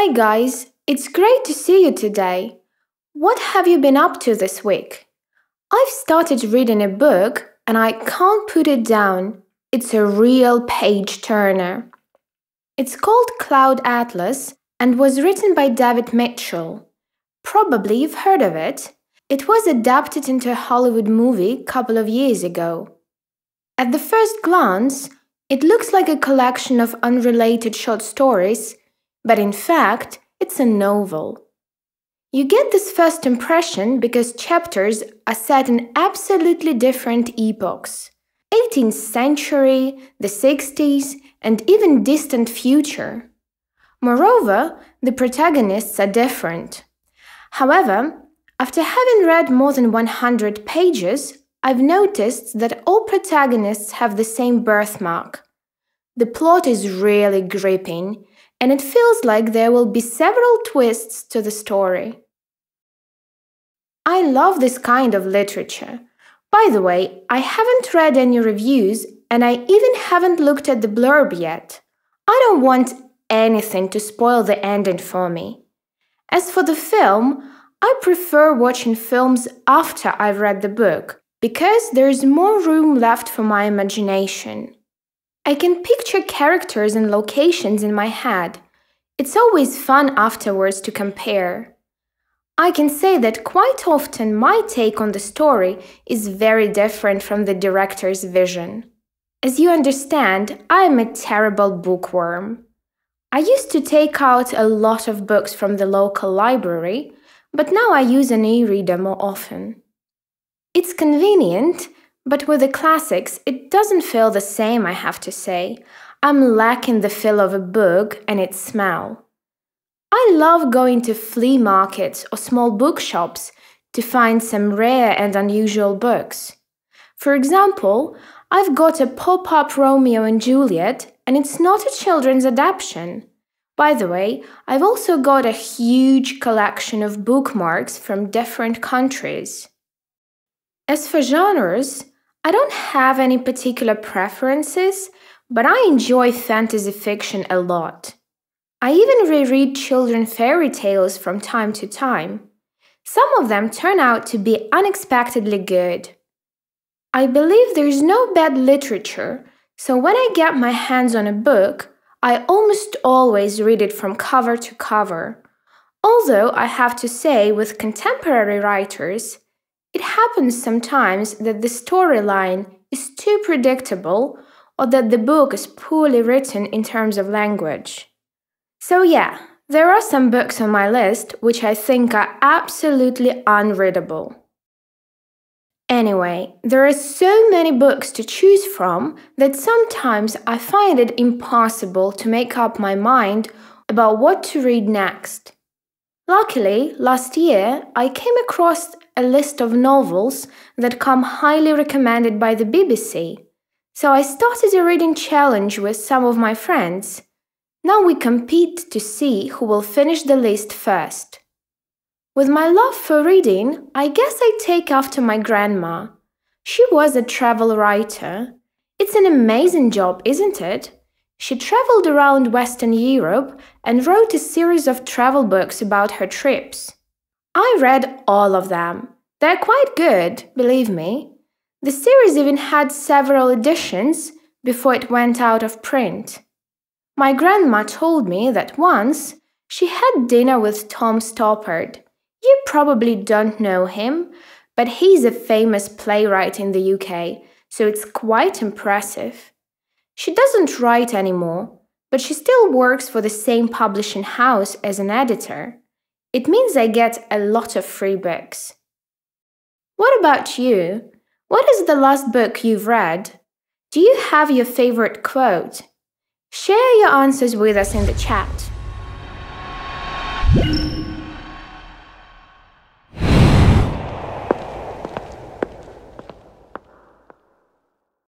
Hi guys, it's great to see you today. What have you been up to this week? I've started reading a book and I can't put it down. It's a real page-turner. It's called Cloud Atlas and was written by David Mitchell. Probably you've heard of it. It was adapted into a Hollywood movie a couple of years ago. At the first glance, it looks like a collection of unrelated short stories, but in fact, it's a novel. You get this first impression because chapters are set in absolutely different epochs: 18th century, the 60s, and even distant future. Moreover, the protagonists are different. However, after having read more than 100 pages, I've noticed that all protagonists have the same birthmark. The plot is really gripping, and it feels like there will be several twists to the story. I love this kind of literature. By the way, I haven't read any reviews, and I even haven't looked at the blurb yet. I don't want anything to spoil the ending for me. As for the film, I prefer watching films after I've read the book, because there is more room left for my imagination. I can picture characters and locations in my head. It's always fun afterwards to compare. I can say that quite often my take on the story is very different from the director's vision. As you understand, I am a terrible bookworm. I used to take out a lot of books from the local library, but now I use an e-reader more often. It's convenient, but with the classics, it doesn't feel the same, I have to say. I'm lacking the feel of a book and its smell. I love going to flea markets or small bookshops to find some rare and unusual books. For example, I've got a pop-up Romeo and Juliet, and it's not a children's adaptation. By the way, I've also got a huge collection of bookmarks from different countries. As for genres, I don't have any particular preferences, but I enjoy fantasy fiction a lot. I even reread children's fairy tales from time to time. Some of them turn out to be unexpectedly good. I believe there is no bad literature, so when I get my hands on a book, I almost always read it from cover to cover. Although I have to say, with contemporary writers, it happens sometimes that the storyline is too predictable or that the book is poorly written in terms of language. So yeah, there are some books on my list which I think are absolutely unreadable. Anyway, there are so many books to choose from that sometimes I find it impossible to make up my mind about what to read next. Luckily, last year I came across a list of novels that come highly recommended by the BBC, so I started a reading challenge with some of my friends. Now we compete to see who will finish the list first. With my love for reading, I guess I take after my grandma. She was a travel writer. It's an amazing job, isn't it? She traveled around Western Europe and wrote a series of travel books about her trips. I read all of them. They're quite good, believe me. The series even had several editions before it went out of print. My grandma told me that once she had dinner with Tom Stoppard. You probably don't know him, but he's a famous playwright in the UK, so it's quite impressive. She doesn't write anymore, but she still works for the same publishing house as an editor. It means I get a lot of free books. What about you? What is the last book you've read? Do you have your favorite quote? Share your answers with us in the chat.